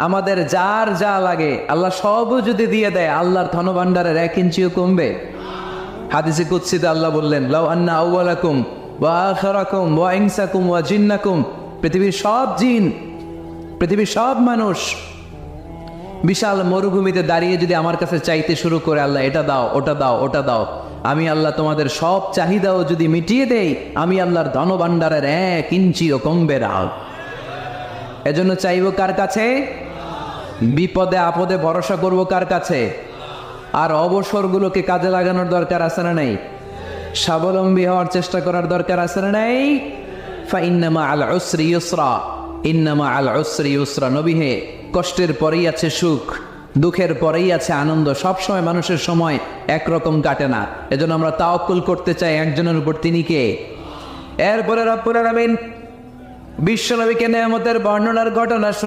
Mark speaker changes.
Speaker 1: আমাদের যার যা লাগে আল্লাহ সবও যদি দিয়ে দেয়, আল্লাহর ধনভাণ্ডারের 1 ইঞ্চিও কমবে? হাদিসে কুদসিতে আল্লাহ বললেন, লাউ আন্না আউওয়ালাকুম ওয়া আখিরাকুম ওয়া ইনসাকুম ওয়া জিন্নাকুম, পৃথিবীর সব জিন, পৃথিবীর সব মানুষ বিশাল মরুভূমিতে দাঁড়িয়ে যদি আমার কাছে চাইতে শুরু করে, আল্লাহ এটা দাও, ওটা দাও, ওটা দাও, আমি আল্লাহ তোমাদের সব চাহিদাও যদি মিটিয়ে দেই, আমি আল্লাহর ধনভাণ্ডারের 1 ইঞ্চিও কমবে না। এজন্য চাইব কার কাছে? বিপদে আপদে ভরসা করব কার কাছে? আর অবসরগুলোকে কাজে লাগানোর দরকার আছে না নাই? স্বাবলম্বী হওয়ার চেষ্টা করার দরকার আছে না নাই? ফাইন্নামা আল উসরি ইউসরা, ইন্নামা আল উসরি ইউসরা। নবী হে, কষ্টের পরেই আছে সুখ, দুঃখের পরেই আছে আনন্দ। সবসময় মানুষের সময় একরকম কাটে না। এজন্য আমরা তাওয়াক্কুল করতে চাই একজনের উপর, তিনি কে? এরপরে রব্বুল আলামিন বিশ্বনবীকে নেয়ামতের বর্ণনার ঘটনা